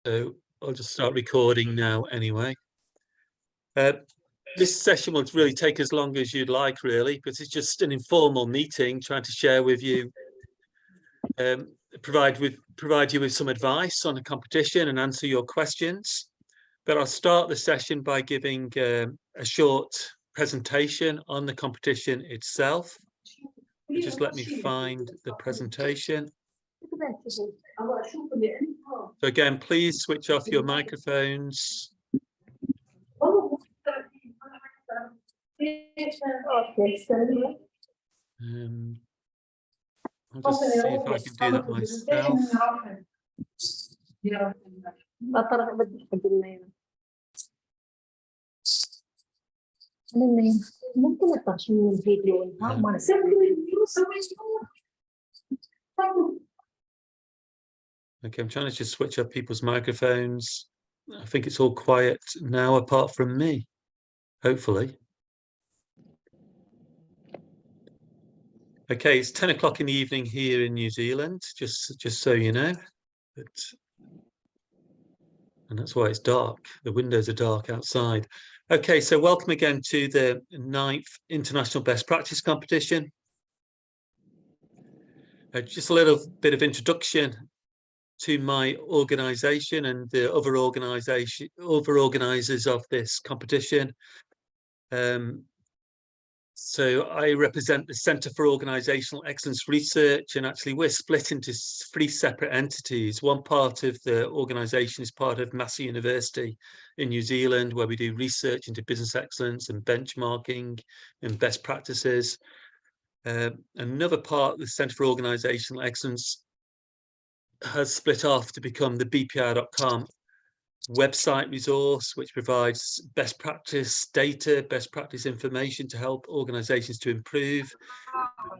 So I'll just start recording now anyway. This session will really take as long as you'd like, really, because it's just an informal meeting trying to share with you, provide you with some advice on the competition and answer your questions. But I'll start the session by giving a short presentation on the competition itself. Just let me find the presentation. So again, please switch off your microphones. I'll just see if I can do that myself. Okay, I'm trying to just switch up people's microphones. I think it's all quiet now, apart from me, hopefully. Okay, it's 10 o'clock in the evening here in New Zealand, just so you know. And that's why it's dark. The windows are dark outside. Okay, so welcome again to the 9th International Best Practice Competition. Just a little bit of introduction to my organisation and the other organisers of this competition. So I represent the Centre for Organisational Excellence Research, and actually we're split into 3 separate entities. One part of the organisation is part of Massey University in New Zealand, where we do research into business excellence and benchmarking and best practices. Another part, the Centre for Organisational Excellence, has split off to become the BPR.com website resource, which provides best practice data, best practice information to help organizations to improve.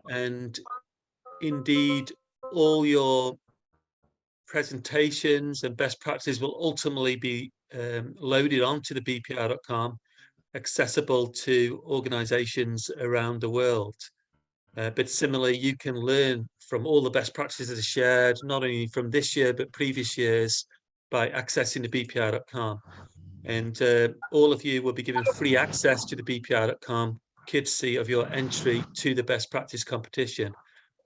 And indeed, all your presentations and best practices will ultimately be loaded onto the BPR.com, accessible to organizations around the world. But similarly, you can learn from all the best practices that are shared, not only from this year, but previous years, by accessing the BPR.com. And all of you will be given free access to the BPR.com courtesy of your entry to the best practice competition.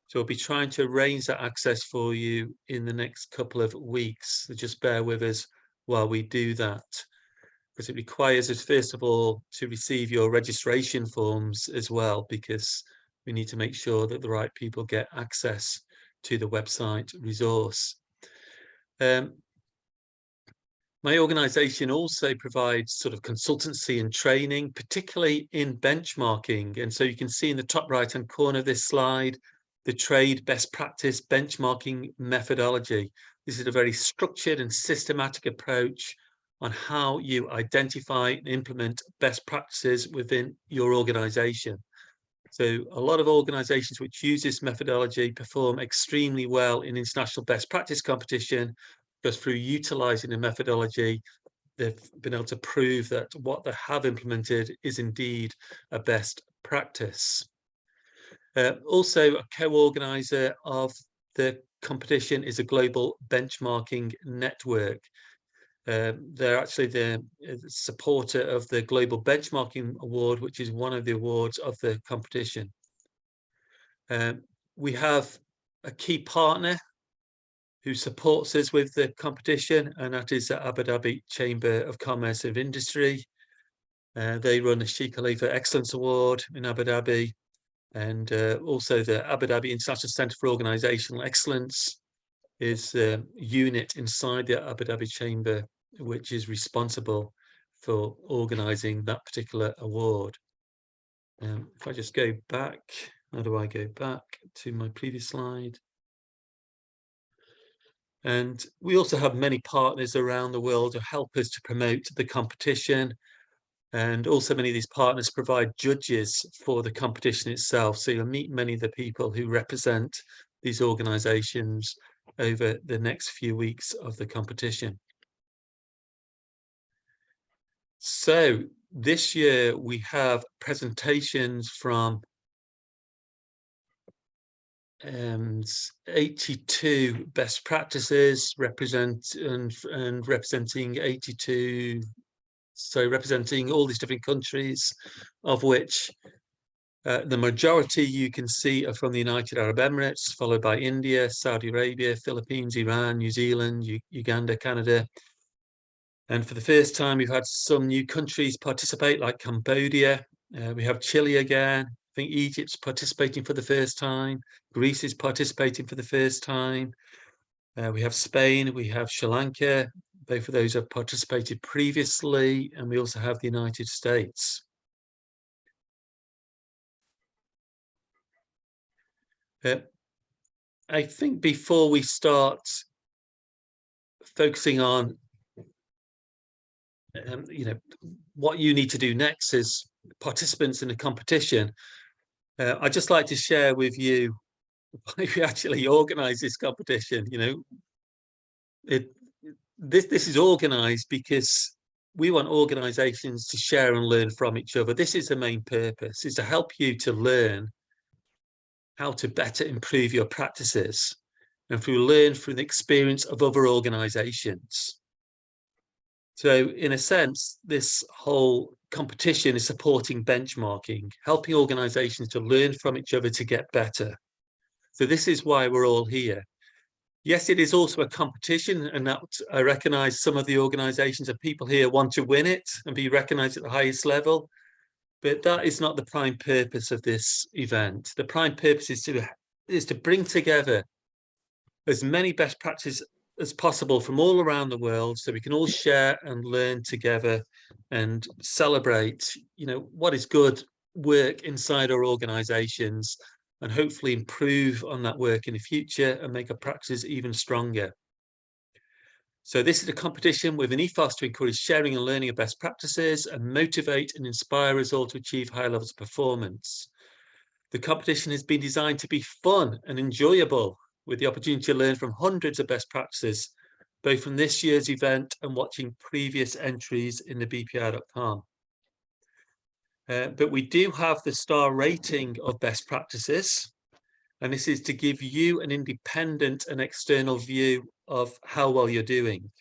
So we'll be trying to arrange that access for you in the next couple of weeks. So just bear with us while we do that, because it requires us, first of all, to receive your registration forms as well, because we need to make sure that the right people get access to the website resource. My organisation also provides sort of consultancy and training, particularly in benchmarking. And so you can see in the top right-hand corner of this slide, the trade best practice benchmarking methodology. This is a very structured and systematic approach on how you identify and implement best practices within your organisation. So a lot of organisations which use this methodology perform extremely well in international best practice competition, because through utilising the methodology, they've been able to prove that what they have implemented is indeed a best practice. Also, a co-organiser of the competition is a global benchmarking network. They're actually the supporter of the Global Benchmarking Award, which is one of the awards of the competition. We have a key partner who supports us with the competition, and that is the Abu Dhabi Chamber of Commerce and Industry. They run the Sheikh Khalifa Excellence Award in Abu Dhabi, and also the Abu Dhabi International Centre for Organisational Excellence is a unit inside the Abu Dhabi Chamber, which is responsible for organising that particular award. If I just go back, how do I go back to my previous slide? And we also have many partners around the world who help us to promote the competition. And also many of these partners provide judges for the competition itself. So you'll meet many of the people who represent these organizations over the next few weeks of the competition. So this year we have presentations from and 82 best practices representing 82, so representing all these different countries, of which the majority you can see are from the United Arab Emirates, followed by India, Saudi Arabia, Philippines, Iran, New Zealand, Uganda, Canada. And for the first time, we've had some new countries participate, like Cambodia. We have Chile again. I think Egypt's participating for the first time. Greece is participating for the first time. We have Spain, we have Sri Lanka. Both of those have participated previously. And we also have the United States. I think before we start focusing on what you need to do next as participants in the competition, I'd just like to share with you why we actually organize this competition. This is organized because we want organizations to share and learn from each other. This is the main purpose, is to help you to learn how to better improve your practices and through learn from the experience of other organizations. So in a sense, this whole competition is supporting benchmarking, helping organizations to learn from each other to get better. So this is why we're all here. Yes, it is also a competition, and that I recognize some of the organizations and people here want to win it and be recognized at the highest level, but that is not the prime purpose of this event. The prime purpose is to bring together as many best practices as possible from all around the world, so we can all share and learn together and celebrate, what is good work inside our organizations, and hopefully improve on that work in the future and make our practices even stronger. So this is a competition with an ethos to encourage sharing and learning of best practices and motivate and inspire us all to achieve high levels of performance. The competition has been designed to be fun and enjoyable, with the opportunity to learn from hundreds of best practices, both from this year's event and watching previous entries in the bpi.com. But we do have the star rating of best practices, and this is to give you an independent and external view of how well you're doing.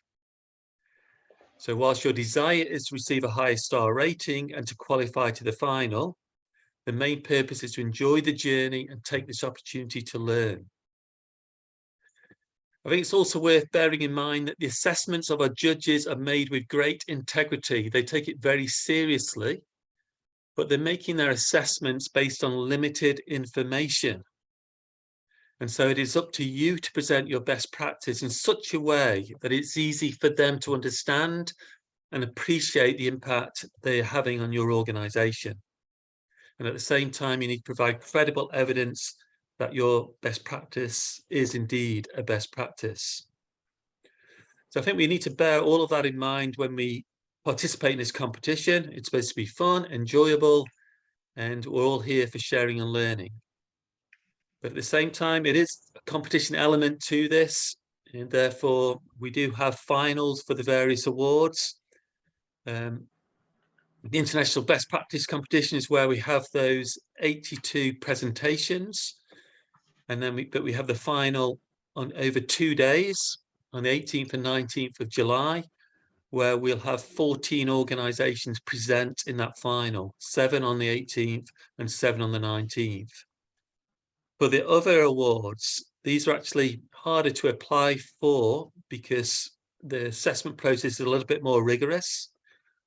So whilst your desire is to receive a higher star rating and to qualify to the final, the main purpose is to enjoy the journey and take this opportunity to learn. I think it's also worth bearing in mind that the assessments of our judges are made with great integrity. They take it very seriously, but they're making their assessments based on limited information. And so it is up to you to present your best practice in such a way that it's easy for them to understand and appreciate the impact they're having on your organization. And at the same time, you need to provide credible evidence that your best practice is indeed a best practice. So I think we need to bear all of that in mind when we participate in this competition. It's supposed to be fun, enjoyable, and we're all here for sharing and learning. But at the same time, it is a competition element to this, and therefore we do have finals for the various awards. The International Best Practice Competition is where we have those 82 presentations, and then we have the final on over 2 days, on the 18th and 19th of July, where we'll have 14 organizations present in that final, 7 on the 18th and 7 on the 19th. For the other awards, these are actually harder to apply for because the assessment process is a little bit more rigorous,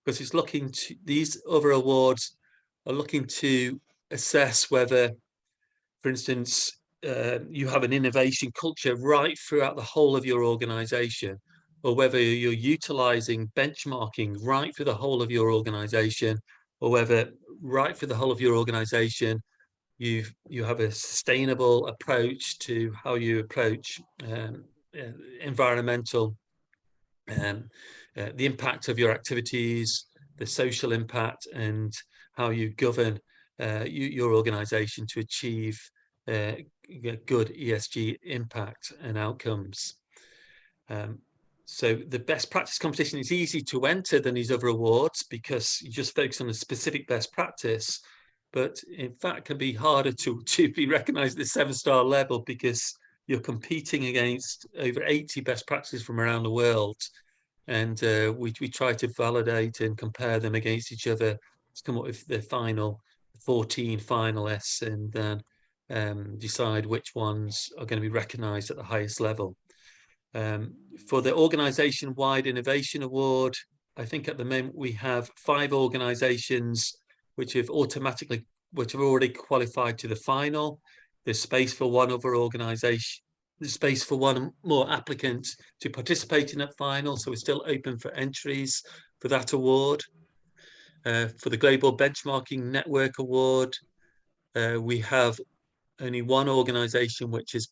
because it's looking to, these other awards are looking to assess whether, for instance, you have an innovation culture right throughout the whole of your organization, or whether you're utilizing benchmarking right through the whole of your organization, or whether right through the whole of your organization you have a sustainable approach to how you approach environmental, the impact of your activities, the social impact, and how you govern your organization to achieve good ESG impact and outcomes. So the best practice competition is easy to enter than these other awards because you just focus on a specific best practice. but in fact can be harder to be recognized at the 7-star level because you're competing against over 80 best practices from around the world. And we try to validate and compare them against each other to come up with the final 14 finalists, and then decide which ones are going to be recognized at the highest level. For the organization-wide innovation award, I think at the moment we have 5 organizations which have already qualified to the final. There's space for one other organization. There's space for one more applicant to participate in that final, so we're still open for entries for that award. For the Global Benchmarking Network Award, we have only one organization which has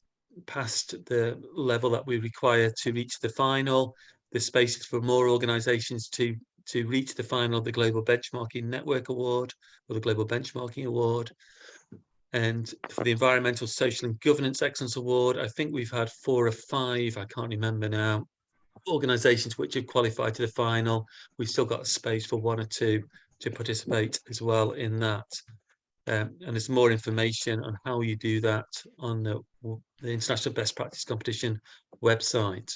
passed the level that we require to reach the final. There's spaces for more organizations to reach the final of the Global Benchmarking Network Award or the Global Benchmarking Award. And for the Environmental, Social and Governance Excellence Award, I think we've had 4 or 5, I can't remember now, organizations which have qualified to the final. We've still got space for 1 or 2 to participate as well in that. And there's more information on how you do that on the International Best Practice Competition website.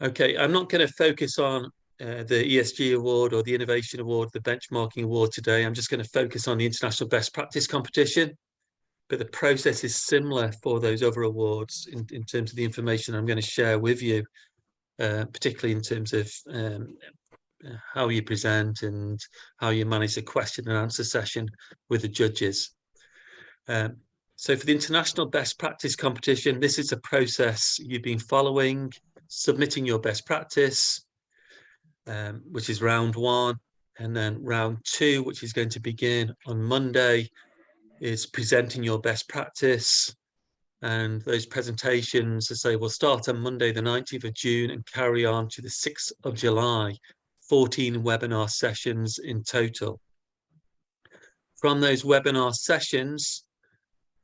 Okay, I'm not going to focus on the ESG award or the Innovation Award, the Benchmarking Award today. I'm just going to focus on the International Best Practice Competition. But the process is similar for those other awards in terms of the information I'm going to share with you, particularly in terms of how you present and how you manage the question and answer session with the judges. So for the International Best Practice Competition, this is a process you've been following, submitting your best practice, which is round 1, and then round 2, which is going to begin on Monday, is presenting your best practice. And those presentations, as I say, will start on Monday, the 19th of June and carry on to the 6th of July, 14 webinar sessions in total. From those webinar sessions,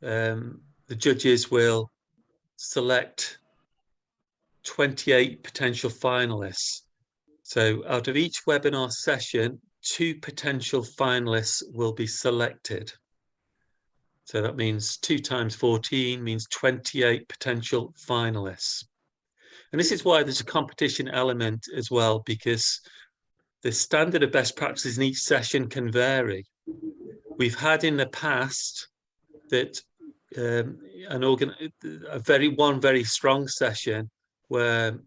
the judges will select 28 potential finalists. So out of each webinar session, 2 potential finalists will be selected. So that means 2 times 14 means 28 potential finalists. And this is why there's a competition element as well, because the standard of best practices in each session can vary. We've had in the past that one very strong session where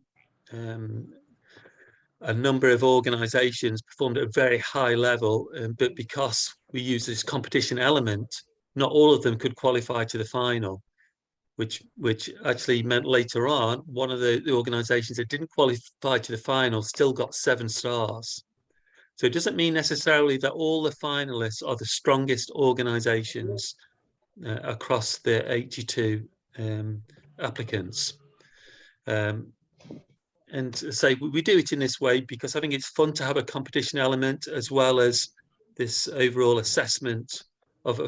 a number of organizations performed at a very high level, but because we use this competition element, not all of them could qualify to the final, which actually meant later on, one of the organizations that didn't qualify to the final still got 7 stars. So it doesn't mean necessarily that all the finalists are the strongest organizations across the 82 applicants. And say we do it in this way because I think it's fun to have a competition element as well as this overall assessment of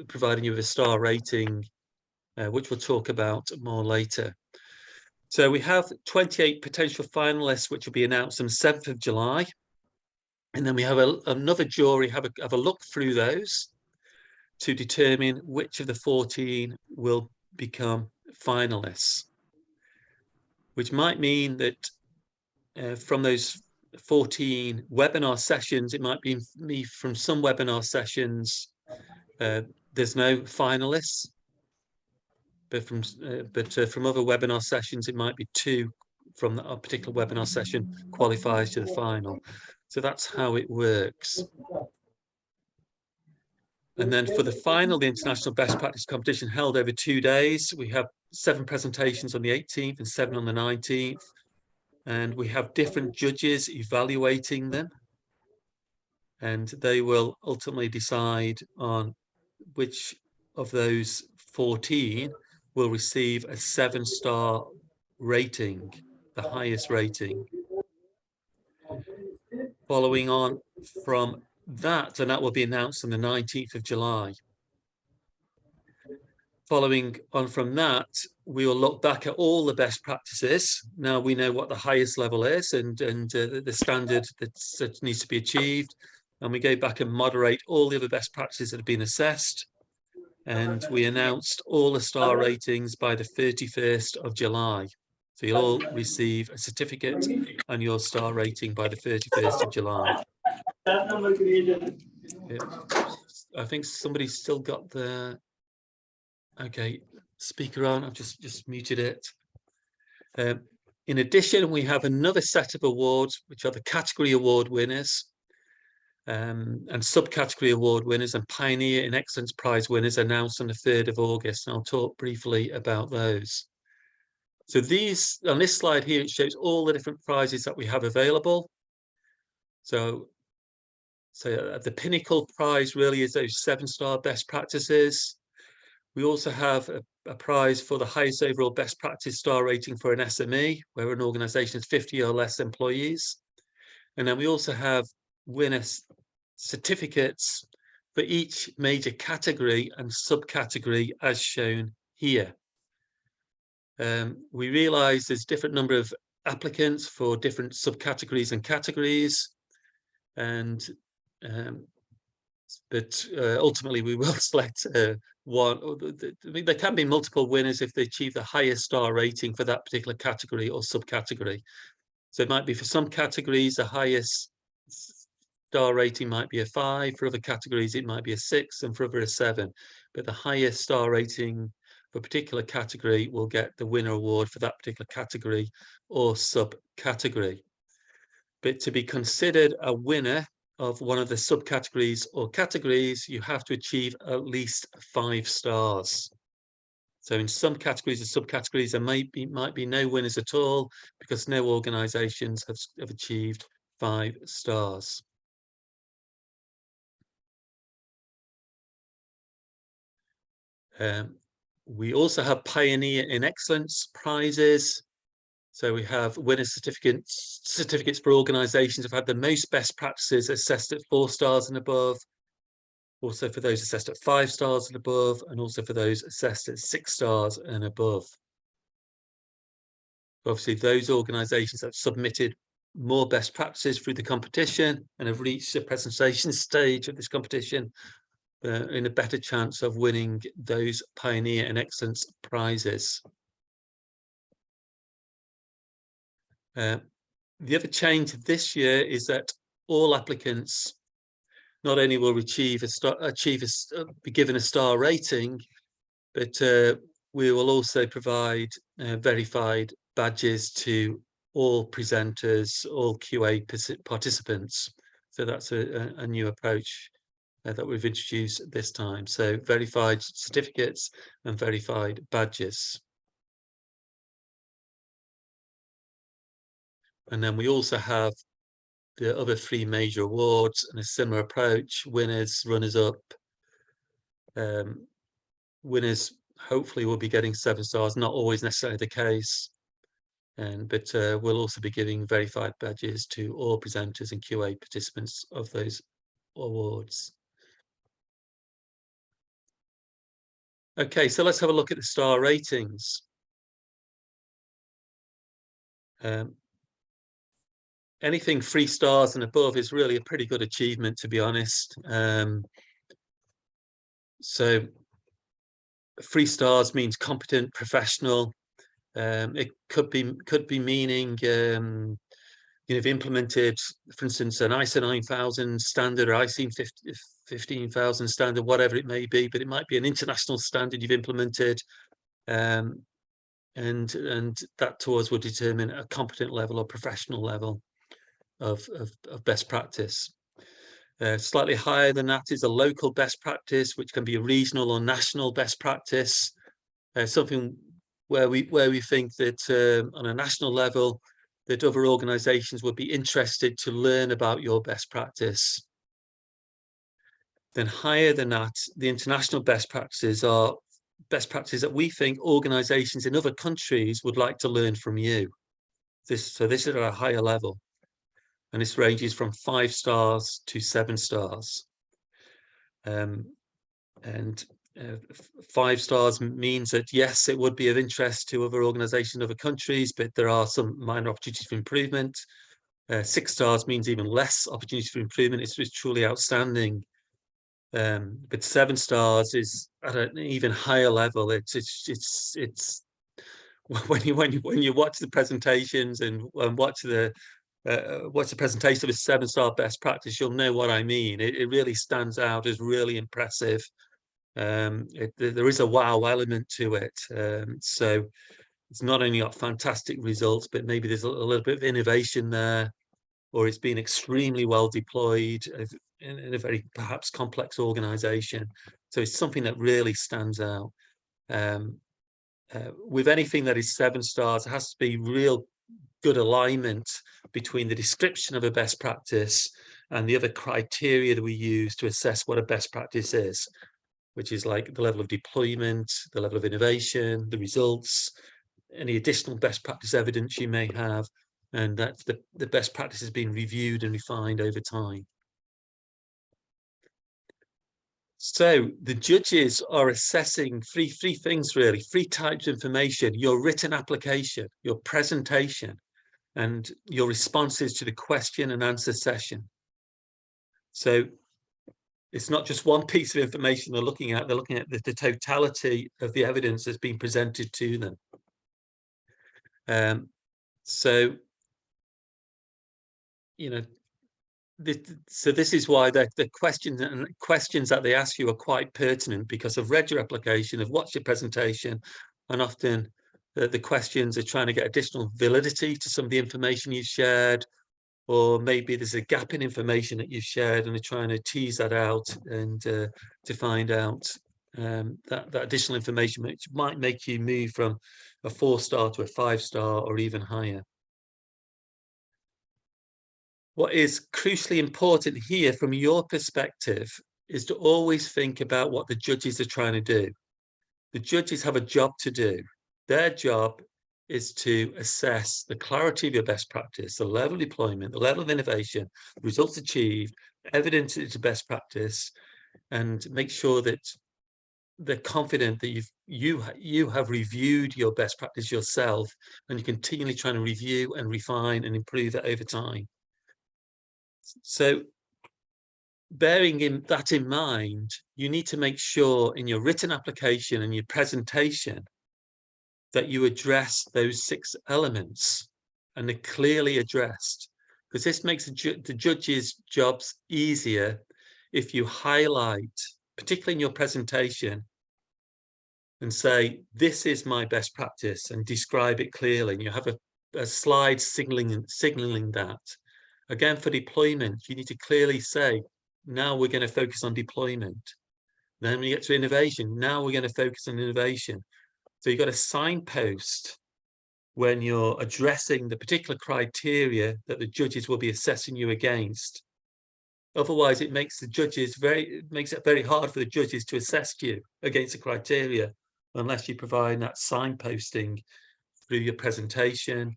providing you with a star rating, which we'll talk about more later. So we have 28 potential finalists, which will be announced on the 7th of July. And then we have another jury have a look through those to determine which of the 14 will become finalists, which might mean that from those 14 webinar sessions, it might be from some webinar sessions, there's no finalists, but from other webinar sessions, it might be 2 from a particular webinar session qualifies to the final. So that's how it works. And then for the final, the International Best Practice Competition held over 2 days. We have 7 presentations on the 18th and 7 on the 19th. And we have different judges evaluating them. And they will ultimately decide on which of those 14 will receive a 7-star rating, the highest rating. Following on from that, and that will be announced on the 19th of July. Following on from that, we will look back at all the best practices. Now we know what the highest level is and the standard that needs to be achieved. and we go back and moderate all the other best practices that have been assessed. And we announced all the star ratings by the 31st of July. So you'll all receive a certificate and your star rating by the 31st of July. Yeah. I think somebody's still got the speaker on. I've just muted it. In addition, we have another set of awards, which are the category award winners and subcategory award winners and Pioneer in Excellence Prize winners announced on the 3rd of August. And I'll talk briefly about those. So these, on this slide here, it shows all the different prizes that we have available. So the pinnacle prize really is those 7-star best practices. We also have a prize for the highest overall best practice star rating for an SME, where an organization has 50 or less employees. And then we also have winner certificates for each major category and subcategory as shown here. We realize there's different number of applicants for different subcategories and categories, and but ultimately we will select one. I mean, there can be multiple winners if they achieve the highest star rating for that particular category or subcategory. So it might be for some categories the highest star rating might be a 5, for other categories it might be a 6, and for other a 7. But the highest star rating for a particular category will get the winner award for that particular category or subcategory. But to be considered a winner of one of the subcategories or categories, you have to achieve at least 5 stars. So in some categories or subcategories, there might be no winners at all because no organizations have achieved 5 stars. We also have Pioneer in Excellence prizes. So we have winner certificates for organizations that have had the most best practices assessed at 4 stars and above, also for those assessed at 5 stars and above, and also for those assessed at 6 stars and above. Obviously, those organizations that have submitted more best practices through the competition and have reached the presentation stage of this competition in a better chance of winning those Pioneer and Excellence prizes. The other change this year is that all applicants not only will be given a star rating, but we will also provide verified badges to all presenters, all QA participants. So that's a new approach that we've introduced this time. So verified certificates and verified badges. And then we also have the other 3 major awards and a similar approach: winners, runners-up. Winners hopefully will be getting 7 stars, not always necessarily the case. But we'll also be giving verified badges to all presenters and QA participants of those awards. Okay, so let's have a look at the star ratings. Anything 3 stars and above is really a pretty good achievement, to be honest. So 3 stars means competent, professional. It could be meaning you've implemented, for instance, an ISO 9000 standard or IC 15000 standard, whatever it may be, but it might be an international standard you've implemented, and that to us will determine a competent level or professional level of best practice. Slightly higher than that is a local best practice, which can be a regional or national best practice, something where we think that on a national level that other organizations would be interested to learn about your best practice. Then higher than that, the international best practices are best practices that we think organizations in other countries would like to learn from you. So this is at a higher level, and this ranges from 5 stars to 7 stars. And 5 stars means that, yes, it would be of interest to other organizations in other countries, but there are some minor opportunities for improvement. 6 stars means even less opportunity for improvement. It's truly outstanding. But 7 stars is at an even higher level. It's when you watch the presentations and watch the presentation of a 7-star best practice, you'll know what I mean. It really stands out as really impressive. There is a wow element to it. So it's not only got fantastic results, but maybe there's a little bit of innovation there, or it's been extremely well deployed in a very perhaps complex organization. So it's something that really stands out. With anything that is 7 stars, it has to be real good alignment between the description of a best practice and the other criteria that we use to assess what a best practice is, which is like the level of deployment, the level of innovation, the results, any additional best practice evidence you may have, and that the best practice has been reviewed and refined over time. So the judges are assessing three things really, 3 types of information: your written application, your presentation, and your responses to the question and answer session. So it's not just one piece of information they're looking at the totality of the evidence that's been presented to them. So, you know, so this is why the questions that they ask you are quite pertinent, because I've read your application, I've watched your presentation, and often the questions are trying to get additional validity to some of the information you've shared, or maybe there's a gap in information that you've shared and they're trying to tease that out and to find out that additional information, which might make you move from a 4-star to a 5-star or even higher. What is crucially important here from your perspective is to always think about what the judges are trying to do. The judges have a job to do. Their job is to assess the clarity of your best practice, the level of deployment, the level of innovation, results achieved, evidence it's a best practice, and make sure that they're confident that you have reviewed your best practice yourself, and you're continually trying to review and refine and improve it over time. So bearing that in mind, you need to make sure in your written application and your presentation that you address those 6 elements and they're clearly addressed, because this makes the judges' jobs easier if you highlight, particularly in your presentation, and say, this is my best practice, and describe it clearly. And you have a slide signaling that. Again, for deployment, you need to clearly say, now we're going to focus on deployment. Then we get to innovation. Now we're going to focus on innovation. So you've got a signpost when you're addressing the particular criteria that the judges will be assessing you against. Otherwise, it makes it very hard for the judges to assess you against the criteria unless you provide that signposting through your presentation,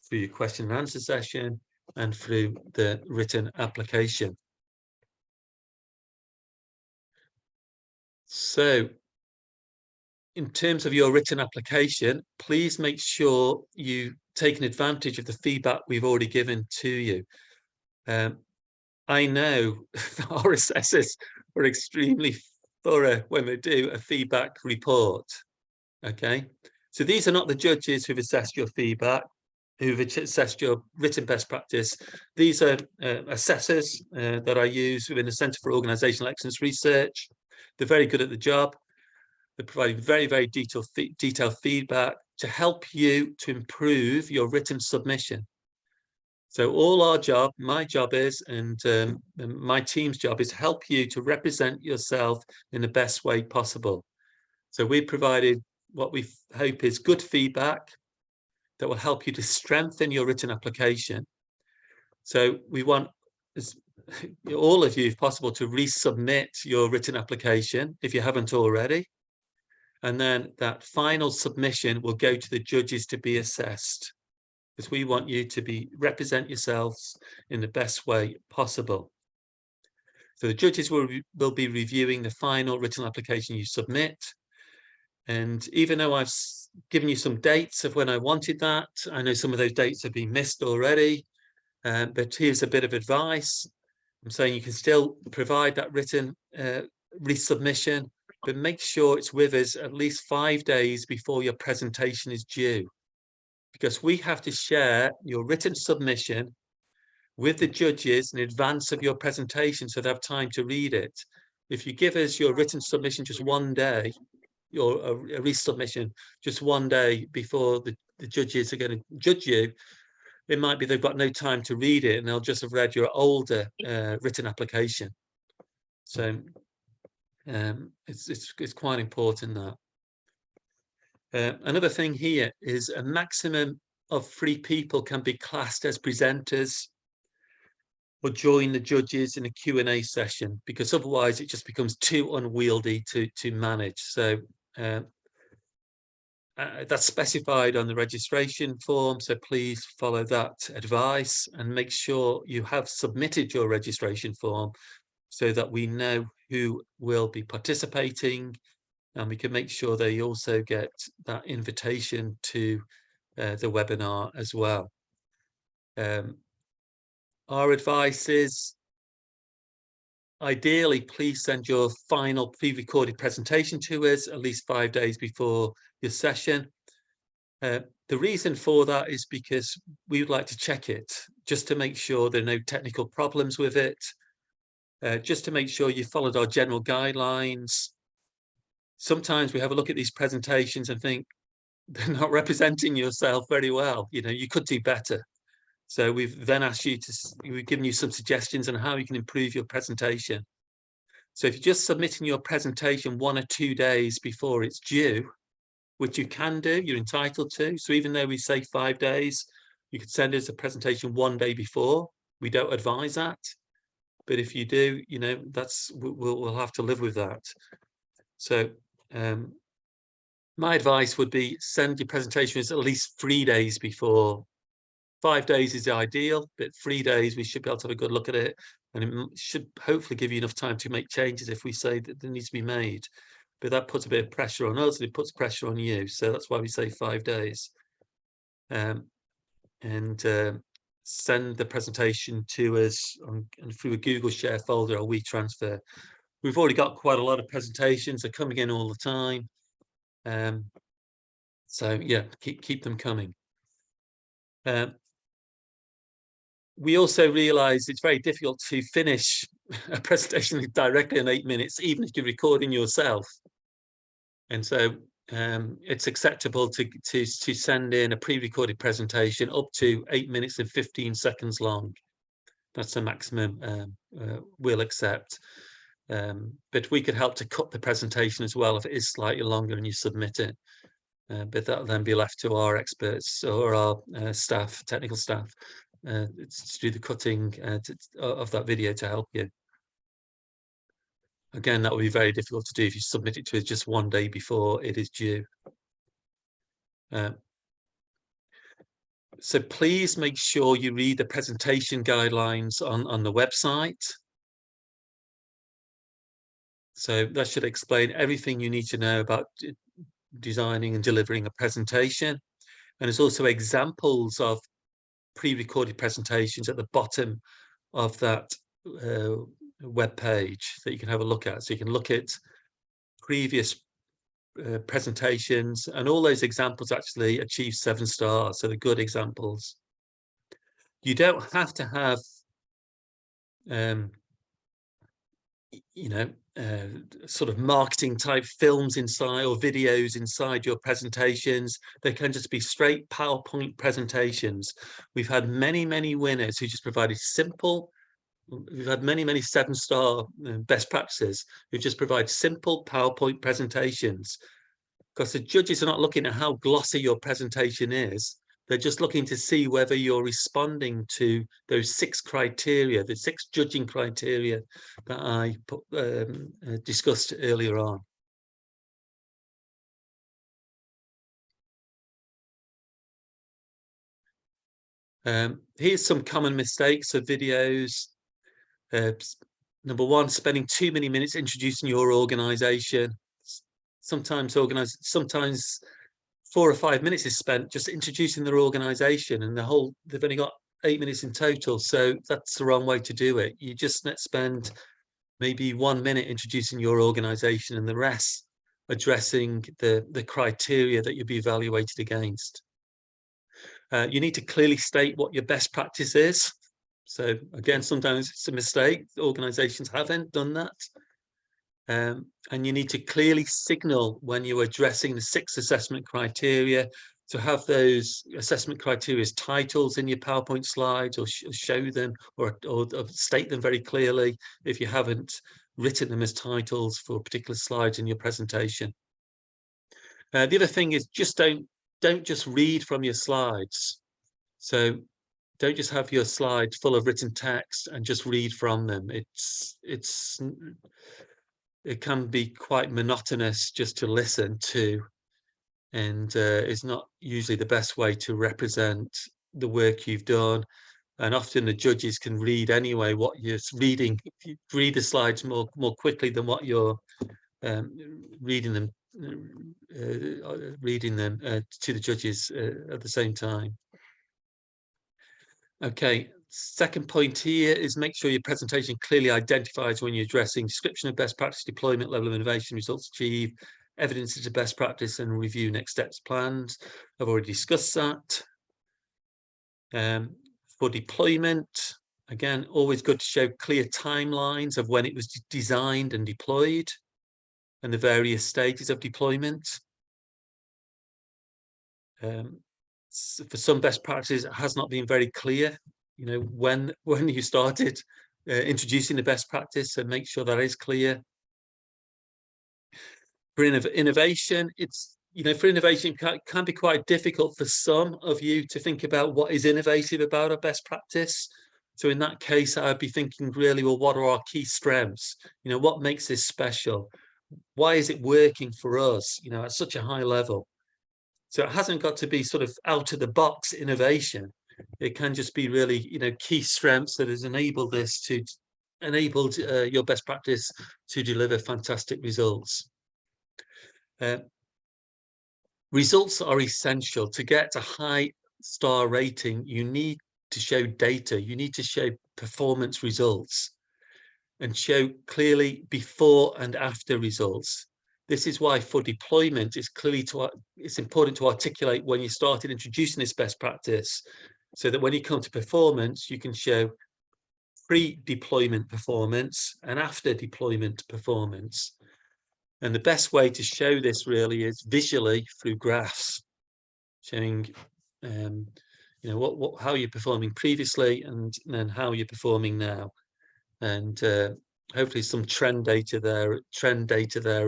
through your question and answer session, and through the written application. So in terms of your written application, please make sure you take advantage of the feedback we've already given to you. I know our assessors are extremely thorough when they do a feedback report. Okay, so these are not the judges who've assessed your feedback, who've assessed your written best practice. These are assessors that I use within the Centre for Organisational Excellence Research. They're very good at the job. They're providing very detailed feedback to help you to improve your written submission. So all our job, my job is, and my team's job is, to help you to represent yourself in the best way possible. So we provided what we hope is good feedback that will help you to strengthen your written application. So we want all of you, if possible, to resubmit your written application if you haven't already. And then that final submission will go to the judges to be assessed, because we want you to represent yourselves in the best way possible. So the judges will be reviewing the final written application you submit. And even though I've given you some dates of when I wanted that, I know some of those dates have been missed already. But here's a bit of advice. I'm saying you can still provide that written resubmission, but make sure it's with us at least 5 days before your presentation is due, because we have to share your written submission with the judges in advance of your presentation so they have time to read it. If you give us your written submission just one day, your a resubmission just one day before the judges are going to judge you, it might be they've got no time to read it and they'll just have read your older written application. So it's quite important that. Another thing here is a maximum of 3 people can be classed as presenters or join the judges in a Q&A session, because otherwise it just becomes too unwieldy to manage. So that's specified on the registration form, so please follow that advice and make sure you have submitted your registration form so that we know who will be participating, and we can make sure they also get that invitation to the webinar as well. Our advice is, ideally, please send your final pre-recorded presentation to us at least 5 days before your session. The reason for that is because we would like to check it, just to make sure there are no technical problems with it, just to make sure you followed our general guidelines. Sometimes we have a look at these presentations and think they're not representing yourself very well. You know, you could do better. So we've then asked you we've given you some suggestions on how you can improve your presentation. So if you're just submitting your presentation 1 or 2 days before it's due, which you can do, you're entitled to. So even though we say 5 days, you could send us a presentation 1 day before. We don't advise that. But if you do, you know, we'll have to live with that. So my advice would be send your presentations at least 3 days before. 5 days is ideal, but 3 days we should be able to have a good look at it, and it should hopefully give you enough time to make changes if we say that there needs to be made. But that puts a bit of pressure on us, and it puts pressure on you. So that's why we say 5 days. Send the presentation to us and through a Google Share folder or WeTransfer. We've already got quite a lot of presentations. They're coming in all the time. So yeah, keep them coming. We also realize it's very difficult to finish a presentation directly in 8 minutes, even if you're recording yourself. And so it's acceptable to send in a pre-recorded presentation up to 8 minutes and 15 seconds long. That's the maximum we'll accept. But we could help to cut the presentation as well if it is slightly longer and you submit it. But that'll then be left to our experts or our staff, technical staff, to do the cutting of that video to help you. Again, that would be very difficult to do if you submit it to us just 1 day before it is due. So please make sure you read the presentation guidelines on the website. So that should explain everything you need to know about designing and delivering a presentation. And there's also examples of pre-recorded presentations at the bottom of that web page that you can have a look at. So you can look at previous presentations, and all those examples actually achieve 7 stars. So they're good examples. You don't have to have you know, sort of marketing type films inside or videos inside your presentations. They can just be straight PowerPoint presentations. We've had many winners who just provided simple. We've had many 7-star best practices who just provide simple PowerPoint presentations, because the judges are not looking at how glossy your presentation is. They're just looking to see whether you're responding to those 6 criteria, the 6 judging criteria that I discussed earlier on. Here's some common mistakes of videos. Number 1, spending too many minutes introducing your organization. Sometimes 4 or 5 minutes is spent just introducing their organization, and they've only got 8 minutes in total. So that's the wrong way to do it. You just spend maybe 1 minute introducing your organization and the rest addressing the criteria that you'll be evaluated against. You need to clearly state what your best practice is. So again, sometimes it's a mistake. Organizations haven't done that. And you need to clearly signal when you're addressing the 6 assessment criteria, to have those assessment criteria as titles in your PowerPoint slides, or show them or state them very clearly if you haven't written them as titles for particular slides in your presentation. The other thing is just don't just read from your slides. So don't just have your slides full of written text and just read from them. It can be quite monotonous just to listen to, and it's not usually the best way to represent the work you've done. And often the judges can read anyway what you're reading. You read the slides more quickly than what you're reading them to the judges at the same time. Okay, second point here is make sure your presentation clearly identifies when you're addressing description of best practice, deployment, level of innovation, results achieved, evidence of best practice, and review next steps plans. I've already discussed that. For deployment, again, always good to show clear timelines of when it was designed and deployed and the various stages of deployment. For some best practices, it has not been very clear, you know, when you started introducing the best practice, so make sure that is clear. For innovation, for innovation, it can be quite difficult for some of you to think about what is innovative about a best practice. So in that case, I'd be thinking really, well, what are our key strengths? You know, what makes this special? Why is it working for us, you know, at such a high level? So it hasn't got to be sort of out of the box innovation. It can just be really, you know, key strengths that has enabled your best practice to deliver fantastic results. Results are essential. To get a high star rating, you need to show data. You need to show performance results and show clearly before and after results. This is why for deployment, it's important to articulate when you started introducing this best practice, so that when you come to performance, you can show pre-deployment performance and after deployment performance. And the best way to show this really is visually through graphs, showing how you're performing previously and then how you're performing now. And hopefully some trend data there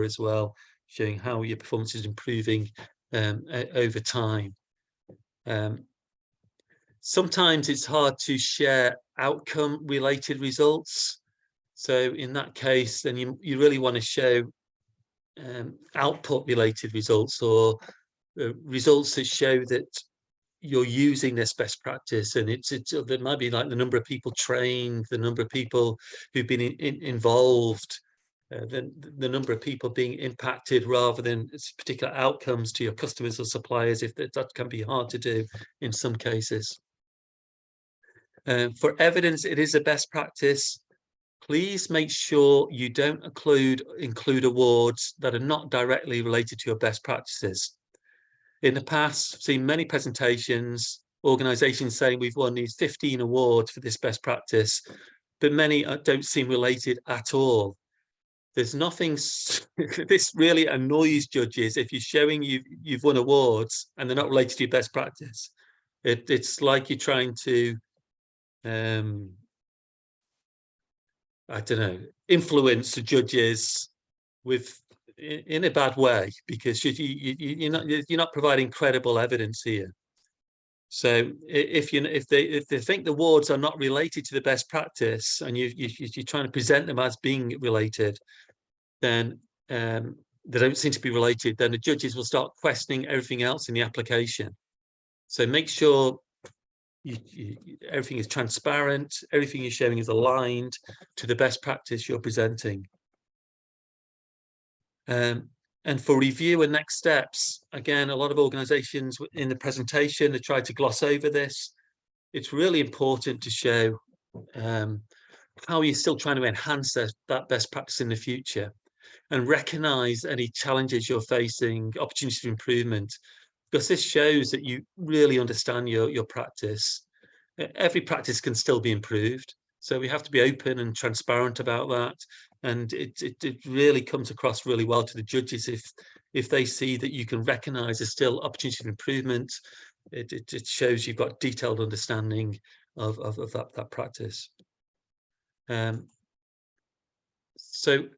as well, showing how your performance is improving over time. Sometimes it's hard to share outcome related results. So in that case, then you really want to show output related results, or results that show that you're using this best practice, and it might be like the number of people trained, the number of people who've been involved, the number of people being impacted, rather than particular outcomes to your customers or suppliers, if that can be hard to do in some cases. For evidence, it is a best practice. Please make sure you don't include awards that are not directly related to your best practices. In the past, I've seen many presentations, organizations saying we've won these 15 awards for this best practice, but many don't seem related at all. There's nothing, this really annoys judges if you're showing you've won awards and they're not related to your best practice. It's like you're trying to, I don't know, influence the judges in a bad way, because you're not providing credible evidence here. So if they think the awards are not related to the best practice, and you're trying to present them as being related, then they don't seem to be related, then the judges will start questioning everything else in the application. So make sure everything is transparent, everything you're showing is aligned to the best practice you're presenting. And for review and next steps, again, a lot of organizations in the presentation, they try to gloss over this. it's really important to show how you're still trying to enhance that best practice in the future, and recognize any challenges you're facing, opportunities for improvement, because this shows that you really understand your practice. Every practice can still be improved, so we have to be open and transparent about that. And it really comes across really well to the judges if they see that you can recognize there's still opportunity for improvement. It shows you've got detailed understanding of that practice. So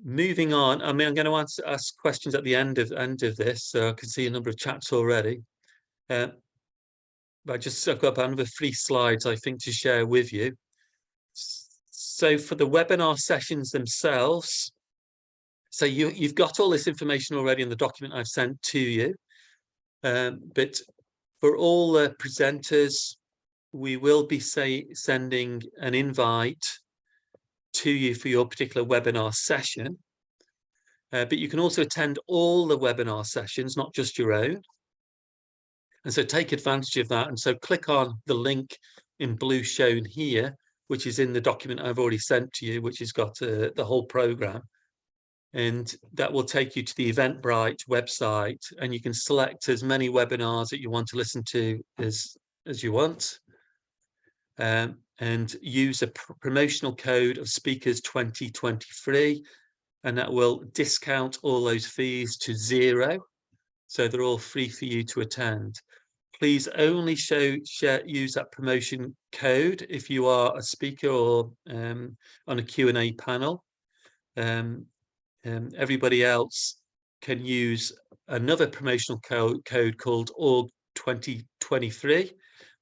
moving on, I mean, I'm going to ask questions at the end of this, so I can see a number of chats already. But I've got another 3 slides, I think, to share with you. So for the webinar sessions themselves, so you've got all this information already in the document I've sent to you. But for all the presenters, we will be sending an invite to you for your particular webinar session. But you can also attend all the webinar sessions, not just your own. And so take advantage of that. And so click on the link in blue shown here, which is in the document I've already sent to you, which has got the whole program. And that will take you to the Eventbrite website, and you can select as many webinars that you want to listen to as you want. And use a promotional code of speakers 2023, and that will discount all those fees to 0. So they're all free for you to attend. Please only use that promotion code if you are a speaker or on a Q&A panel. Everybody else can use another promotional code called org 2023,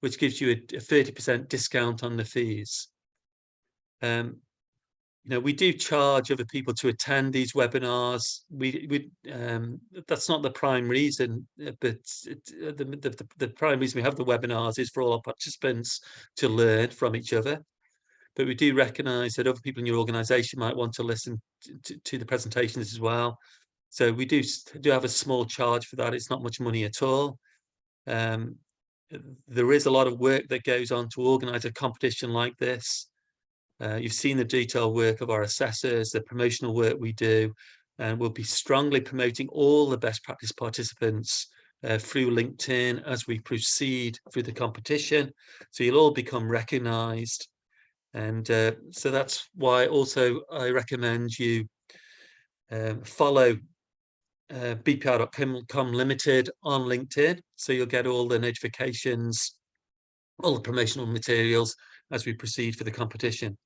which gives you a 30% discount on the fees. You know, we do charge other people to attend these webinars. That's not the prime reason, but the prime reason we have the webinars is for all our participants to learn from each other. But we do recognize that other people in your organization might want to listen to the presentations as well. So we do have a small charge for that. It's not much money at all. There is a lot of work that goes on to organize a competition like this. You've seen the detailed work of our assessors, the promotional work we do, and we'll be strongly promoting all the best practice participants through LinkedIn as we proceed through the competition. So you'll all become recognized. And so that's why also I recommend you follow bpr.com Limited on LinkedIn, so you'll get all the notifications, all the promotional materials as we proceed for the competition.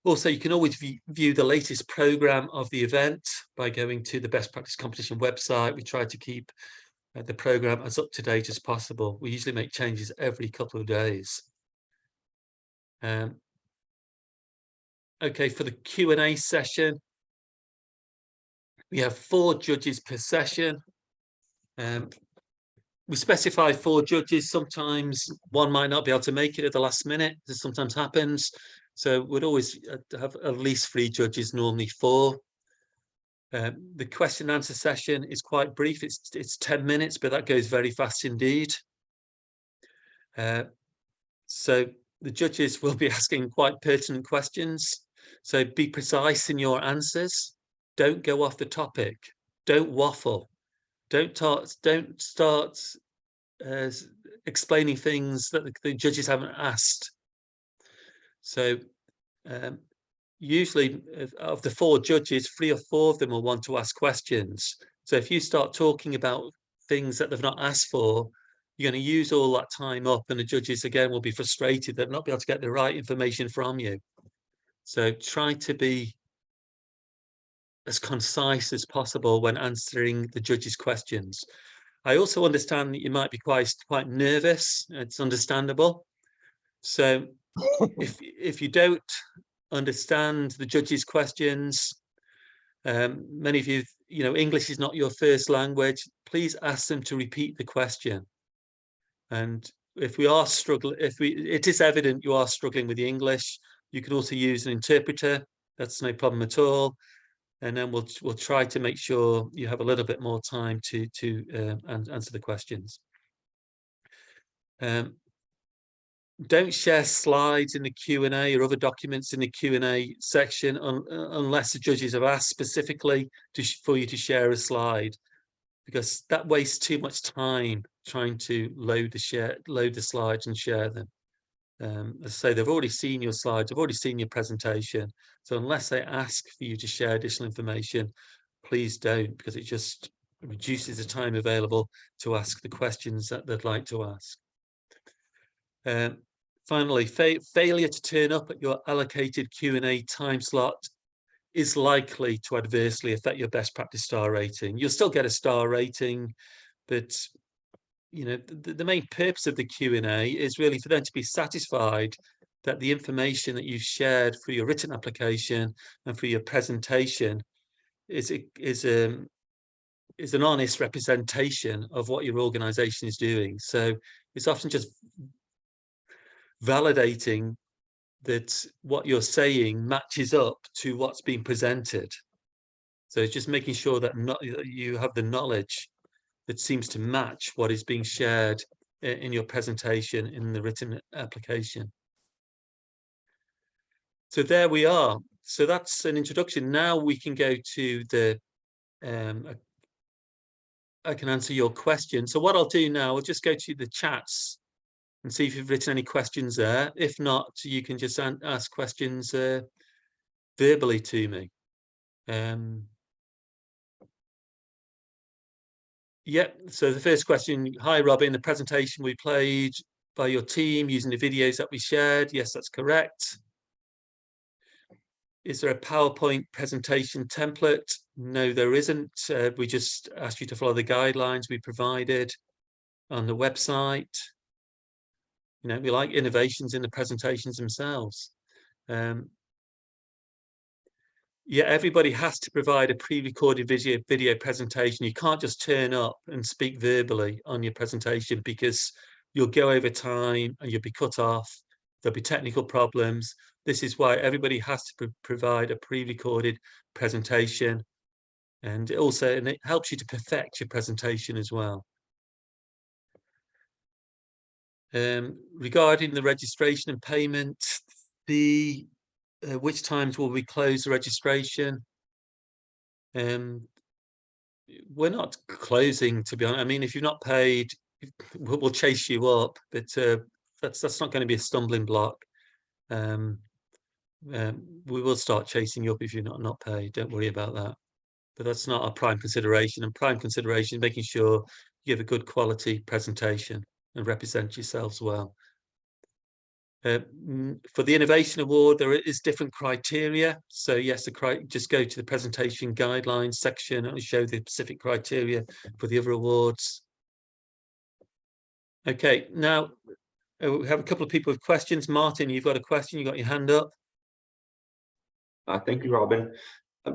Also, you can always view the latest program of the event by going to the Best Practice Competition website. We try to keep the program as up to date as possible. We usually make changes every couple of days. Okay, for the Q&A session, we have 4 judges per session. We specify 4 judges. Sometimes one might not be able to make it at the last minute. This sometimes happens. So we'd always have at least 3 judges, normally 4. The question and answer session is quite brief. It's 10 minutes, but that goes very fast indeed. So the judges will be asking quite pertinent questions. So be precise in your answers. Don't go off the topic. Don't waffle. Don't start explaining things that the judges haven't asked. So usually of the 4 judges, 3 or 4 of them will want to ask questions. So if you start talking about things that they've not asked for, you're going to use all that time up, and the judges again will be frustrated that not be able to get the right information from you. So try to be as concise as possible when answering the judges' questions. I also understand that you might be quite nervous. It's understandable. So if you don't understand the judges' questions, many of you, English is not your first language, please ask them to repeat the question. And if we are struggling, it is evident you are struggling with the English, you can also use an interpreter. That's no problem at all. And then we'll try to make sure you have a little bit more time to answer the questions. Don't share slides in the Q&A or other documents in the Q&A section unless the judges have asked specifically for you to share a slide, because that wastes too much time trying to load the slides and share them. As I say, they've already seen your slides, they've already seen your presentation. So unless they ask for you to share additional information, please don't, because it just reduces the time available to ask the questions that they'd like to ask. Finally, failure to turn up at your allocated Q&A time slot is likely to adversely affect your best practice star rating. You'll still get a star rating, but you know, the main purpose of the Q&A is really for them to be satisfied that the information that you've shared through your written application and through your presentation is an honest representation of what your organization is doing. So it's often just validating that what you're saying matches up to what's being presented. So it's just making sure that you have the knowledge that seems to match what is being shared in your presentation in the written application. So there we are. So that's an introduction. Now we can go to the, I can answer your question. So what I'll do now, I'll just go to the chats and see if you've written any questions there. If not, you can just ask questions verbally to me. Yeah, so the first question, hi Robin, the presentation we played by your team using the videos that we shared. Yes, that's correct. Is there a PowerPoint presentation template? No, there isn't. We just asked you to follow the guidelines we provided on the website. You know, we like innovations in the presentations themselves. Yeah, everybody has to provide a pre-recorded video presentation. You can't just turn up and speak verbally on your presentation, because you'll go over time and you'll be cut off. There'll be technical problems. This is why everybody has to provide a pre-recorded presentation, and it helps you to perfect your presentation as well. Regarding the registration and payment, which times will we close the registration? We're not closing, to be honest. I mean, if you've not paid, we'll chase you up, but that's not going to be a stumbling block. We will start chasing you up if you're not paid. Don't worry about that. But that's not our prime consideration. And prime consideration is making sure you give a good quality presentation and represent yourselves well. For the Innovation Award, there is different criteria. So yes, just go to the presentation guidelines section and show the specific criteria for the other awards. Okay, now we have a couple of people with questions. Martin, you've got a question, you got your hand up. Thank you, Robin.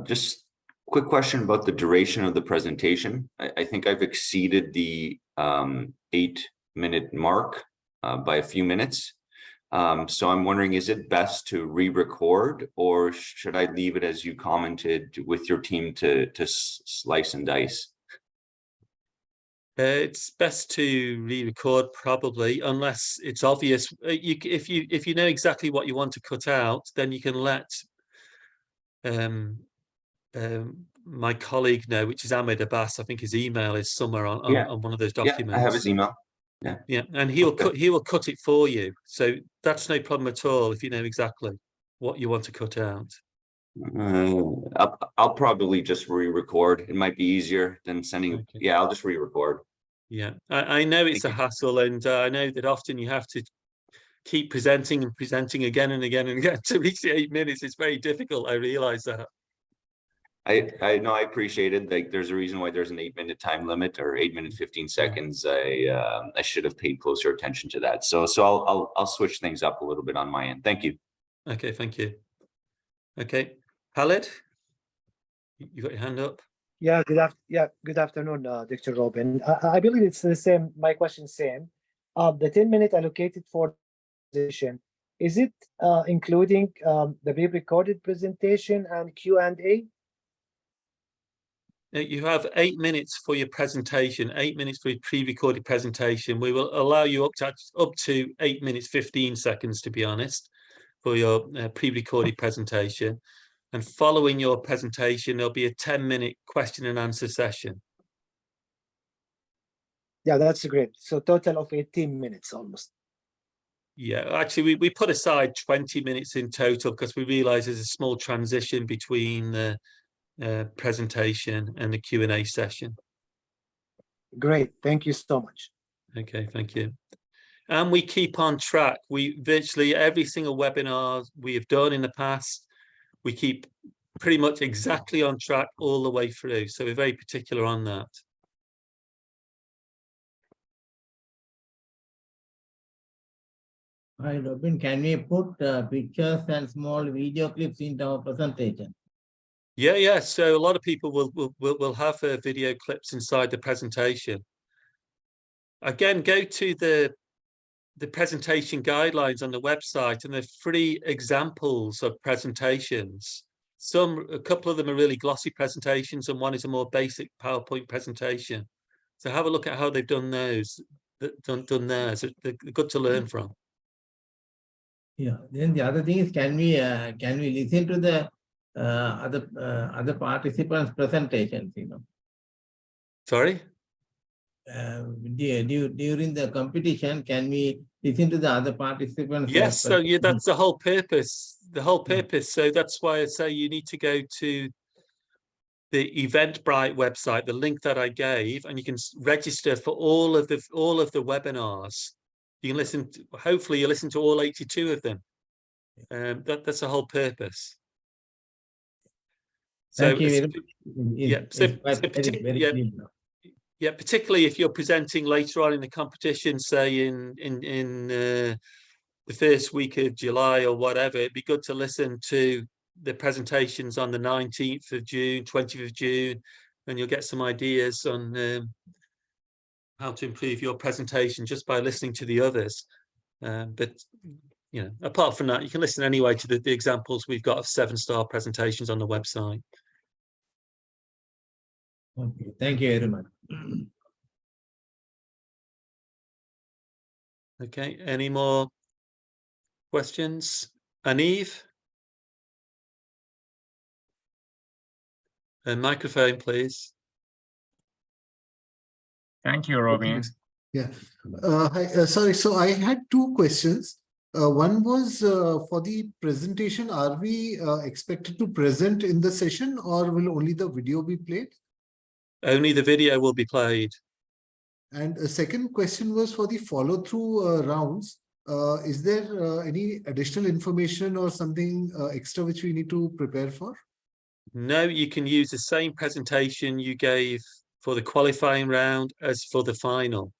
Just quick question about the duration of the presentation. I think I've exceeded the 8-minute mark by a few minutes. So I'm wondering, is it best to re-record, or should I leave it as you commented with your team to slice and dice? It's best to re-record, probably, unless it's obvious. If you know exactly what you want to cut out, then you can let my colleague know, which is Ahmed Abbas. I think his email is somewhere on one of those documents. Yeah, I have his email. Yeah, and he will cut it for you. So that's no problem at all if you know exactly what you want to cut out. I'll probably just re-record. It might be easier than sending. Okay. Yeah, I'll just re-record. Yeah, I know it's a hassle, and I know that often you have to keep presenting and presenting again and again and again to reach the 8 minutes. It's very difficult. I realize that. I know, I appreciate it. Like, there's a reason why there's an 8-minute time limit, or 8 minutes 15 seconds. I should have paid closer attention to that. So I'll switch things up a little bit on my end. Thank you. Okay, thank you. Okay, Khaled, you got your hand up. Yeah, good afternoon, Dr. Robin. I believe it's the same. My question is same. The 10-minute allocated for presentation, is it including the pre-recorded presentation and Q&A? You have 8 minutes for your presentation, 8 minutes for your pre-recorded presentation. We will allow you up to 8 minutes, 15 seconds, to be honest, for your pre-recorded presentation. And following your presentation, there'll be a 10-minute question and answer session. Yeah, that's great. So total of 18 minutes almost. Yeah, actually, we put aside 20 minutes in total because we realize there's a small transition between the presentation and the Q&A session. Great. Thank you so much. Okay, thank you. And we keep on track. We virtually every single webinar we have done in the past, we keep pretty much exactly on track all the way through. So we're very particular on that. Hi, Robin. Can we put pictures and small video clips into our presentation? Yeah. So a lot of people will have video clips inside the presentation. Again, go to the presentation guidelines on the website, and the free examples of presentations. A couple of them are really glossy presentations, and one is a more basic PowerPoint presentation. So have a look at how they've done those. Done theirs. They're good to learn from. Yeah. Then the other thing is, can we listen to the other participants' presentations? You know. Sorry. During the competition, can we listen to the other participants? Yes. So yeah, that's the whole purpose. The whole purpose. So that's why I say you need to go to the Eventbrite website, the link that I gave, and you can register for all of the webinars. You can listen. Hopefully, you listen to all 82 of them. That's the whole purpose. So, thank you. Yeah, particularly if you're presenting later on in the competition, say in the first week of July or whatever, it'd be good to listen to the presentations on the 19th of June, 20th of June, and you'll get some ideas on how to improve your presentation just by listening to the others. But you know, apart from that, you can listen anyway to the examples we've got of 7-star presentations on the website. Okay, thank you very much. Okay, any more questions? Aniv? A microphone, please. Thank you, Robin. Yeah. Hi, sorry. So I had 2 questions. One was for the presentation. Are we expected to present in the session, or will only the video be played? Only the video will be played. And a second question was for the follow-through rounds. Is there any additional information or something extra which we need to prepare for? No, you can use the same presentation you gave for the qualifying round as for the final.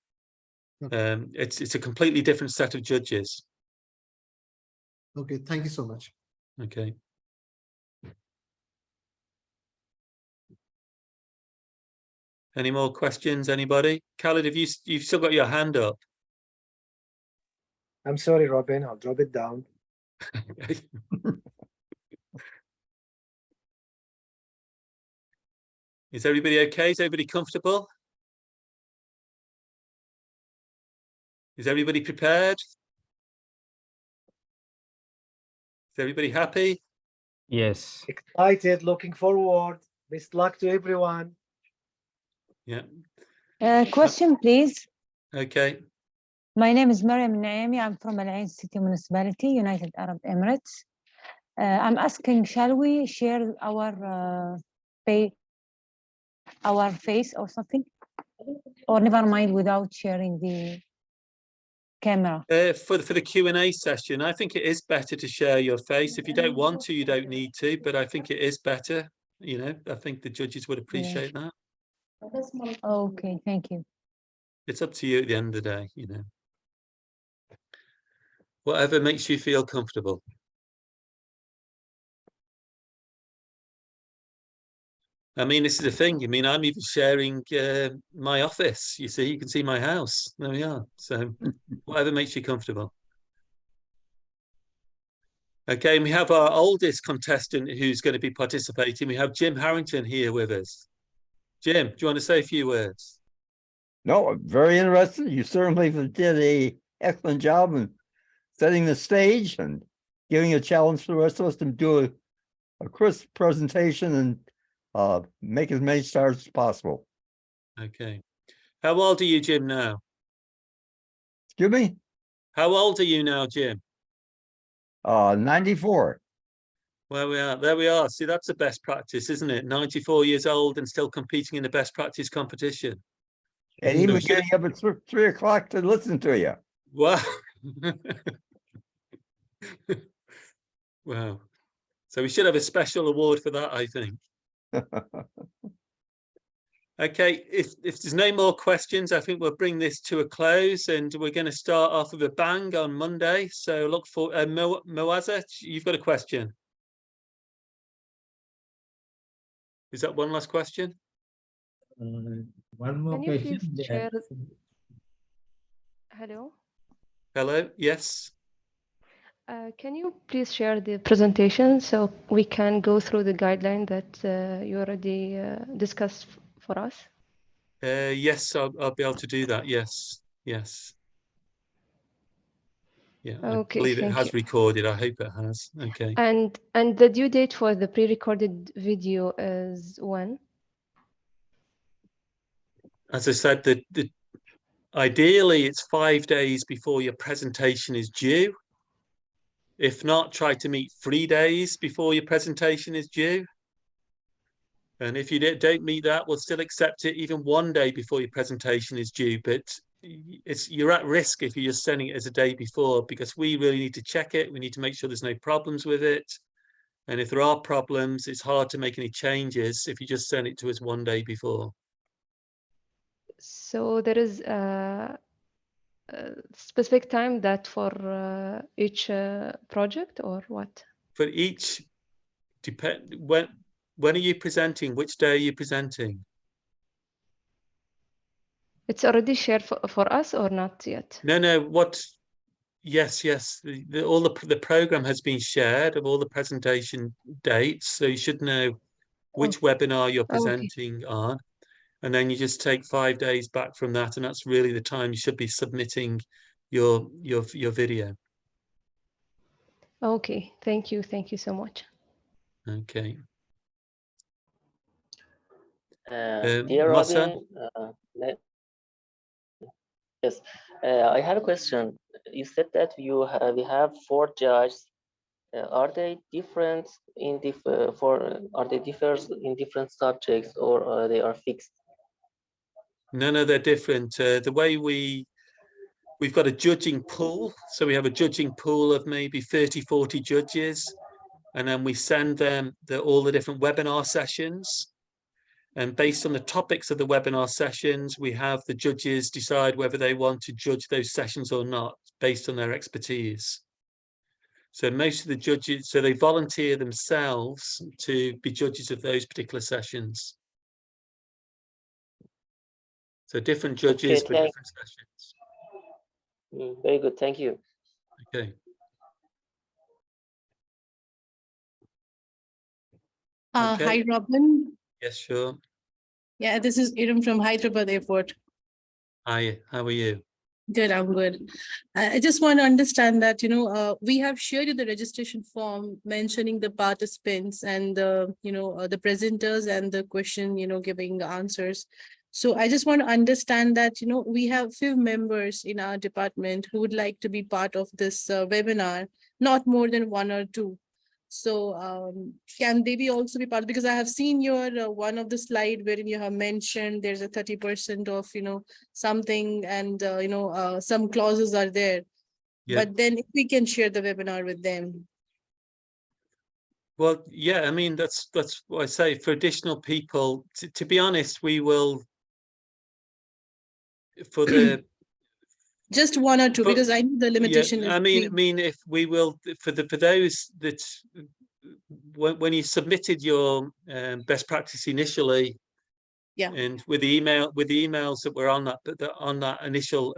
Okay. It's a completely different set of judges. Okay, thank you so much. Okay. Any more questions, anybody? Khalid, have you've still got your hand up? I'm sorry, Robin. I'll drop it down. Is everybody okay? Is everybody comfortable? Is everybody prepared? Is everybody happy? Yes. Excited, looking forward. Best luck to everyone. Yeah. Question, please. Okay. My name is Mariam Naimi. I'm from Al Ain City Municipality, United Arab Emirates. I'm asking, shall we share our face or something? Or never mind, without sharing the camera? For the Q&A session, I think it is better to share your face. If you don't want to, you don't need to, but I think it is better. You know, I think the judges would appreciate that. Okay, thank you. It's up to you at the end of the day, you know. Whatever makes you feel comfortable. I mean, this is the thing. I mean, I'm even sharing my office. You see, you can see my house. There we are. So whatever makes you comfortable. Okay, and we have our oldest contestant who's going to be participating. We have Jim Harrington here with us. Jim, do you want to say a few words? No, very interesting. You certainly did a excellent job in setting the stage and giving a challenge for the rest of us to do a crisp presentation and make as many stars as possible. Okay. How old are you, Jim, now? Excuse me? How old are you now, Jim? 94. Where we are, there we are. See, that's the best practice, isn't it? 94 years old and still competing in the best practice competition. And even getting up at 3 o'clock to listen to you. Wow. Wow. So we should have a special award for that, I think. Okay, if there's no more questions, I think we'll bring this to a close, and we're going to start off with a bang on Monday. So look for Moazza, you've got a question. Is that one last question? One more Can you question. please share? Hello. Hello, yes. Can you please share the presentation so we can go through the guideline that you already discussed for us? Yes, I'll be able to do that. Yes, yes. Yeah, Okay, I believe it thank has you. recorded. I hope it has. Okay. And the due date for the pre-recorded video is when? As I said, the ideally it's 5 days before your presentation is due. If not, try to meet 3 days before your presentation is due. And if you don't meet that, we'll still accept it even 1 day before your presentation is due. But you're at risk if you're just sending it as a day before, because we really need to check it. We need to make sure there's no problems with it. And if there are problems, it's hard to make any changes if you just send it to us 1 day before. So there is a specific time that for each project, or what? For each, when are you presenting? Which day are you presenting? It's already shared for us or not yet? No. Yes. All the program has been shared of all the presentation dates, so you should know which webinar you're presenting on, and then you just take 5 days back from that, and that's really the time you should be submitting your video. Okay, thank you so much. Okay. Dear Masa? Robin, yes, I have a question. You said that we have 4 judges. Are they different in are they differs in different subjects, or they are fixed? No, they're different. The way we've got a judging pool, so we have a judging pool of maybe 30-40 judges, and then we send them all the different webinar sessions. And based on the topics of the webinar sessions, we have the judges decide whether they want to judge those sessions or not, based on their expertise. So most of the judges, so they volunteer themselves to be judges of those particular sessions. So different judges for different sessions. Very good, thank you. Okay. Okay. Hi, Robin. Yes, sure. Yeah, this is Iram from Hyderabad Airport. Hi, how are you? Good, I'm good. I just want to understand that, we have shared the registration form mentioning the participants and the presenters and the question, giving the answers. So I just want to understand that, we have few members in our department who would like to be part of this webinar, not more than 1 or 2. So can they be also be part? Because I have seen your one of the slide wherein you have mentioned there's a 30% of something, and some clauses are there. Yeah. But then if we can share the webinar with them. Well, yeah, I mean that's what I say for additional people. To be honest, we will for the. Just 1 or 2, because I know the limitation is. I mean, if we will for those that when you submitted your best practice initially, yeah, and with the emails that were on that initial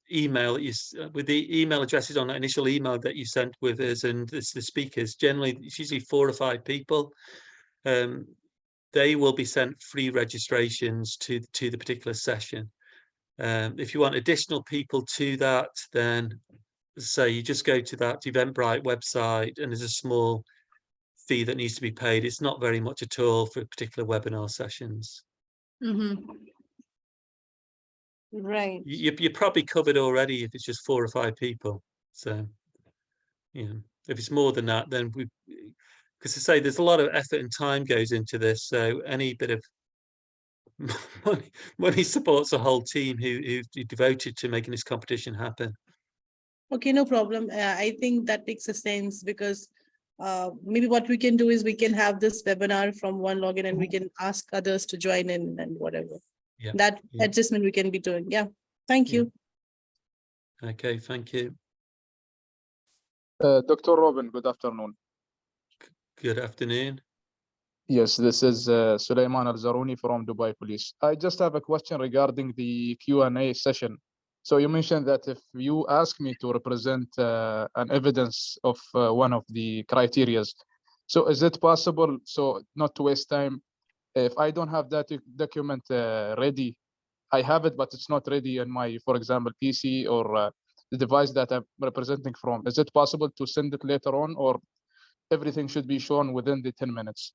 email that you with the email addresses on that initial email that you sent with us and the speakers, generally it's usually 4 or 5 people. they will be sent free registrations to the particular session. If you want additional people to that, then say you just go to that Eventbrite website and there's a small fee that needs to be paid. It's not very much at all for particular webinar sessions. Right. You're probably covered already if it's just 4 or 5 people. So, you know, if it's more than that, then because I say there's a lot of effort and time goes into this. So any bit of money supports a whole team who devoted to making this competition happen. Okay, no problem. I think that makes a sense because maybe what we can do is we can have this webinar from one login and we can ask others to join in and whatever. Yeah. That Yeah. adjustment we can be doing. Yeah. Thank you. Okay, thank you. Dr. Robin, good afternoon. Good afternoon. Yes, this is Sulaiman Al-Zaruni from Dubai Police. I just have a question regarding the Q&A session. So you mentioned that if you ask me to represent an evidence of one of the criterias, so is it possible, so not to waste time, if I don't have that document ready, I have it, but it's not ready in my, for example, PC or the device that I'm representing from, is it possible to send it later on, or everything should be shown within the 10 minutes?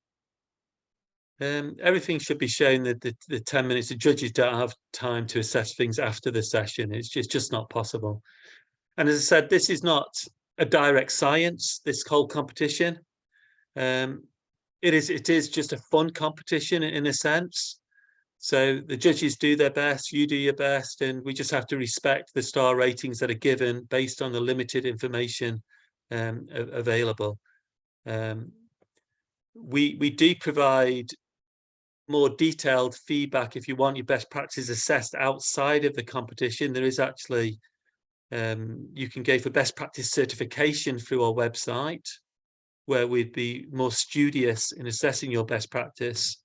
Everything should be shown that the 10 minutes. The judges don't have time to assess things after the session. It's just not possible. And as I said, this is not a direct science, this whole competition. It is just a fun competition in a sense. So the judges do their best, you do your best, and we just have to respect the star ratings that are given based on the limited information available. We do provide more detailed feedback if you want your best practice assessed outside of the competition. There is actually, you can go for best practice certification through our website, where we'd be more studious in assessing your best practice.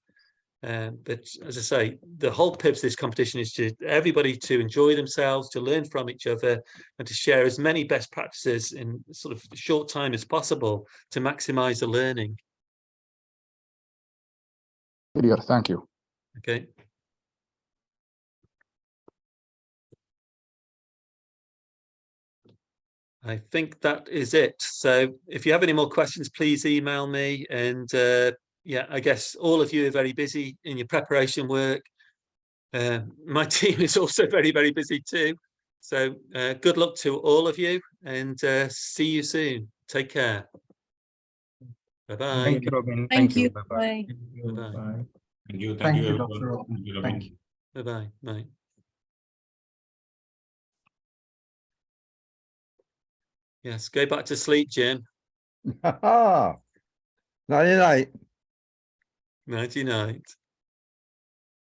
But as I say, the whole purpose of this competition is to everybody to enjoy themselves, to learn from each other, and to share as many best practices in sort of short time as possible to maximize the learning. Clear, thank you. Okay. I think that is it. So if you have any more questions, please email me. And yeah, I guess all of you are very busy in your preparation work. My team is also very, very busy too. So good luck to all of you and see you soon. Take care. Bye-bye. Thank you, Robin. Thank you. Bye-bye. Bye. Bye-bye. Bye. Thank you, Thank you, everyone. Dr. Robin. Thank you, Thank Robin. you. Bye-bye. Bye. Yes, go back to sleep, Jim. Nighty night. Nighty night.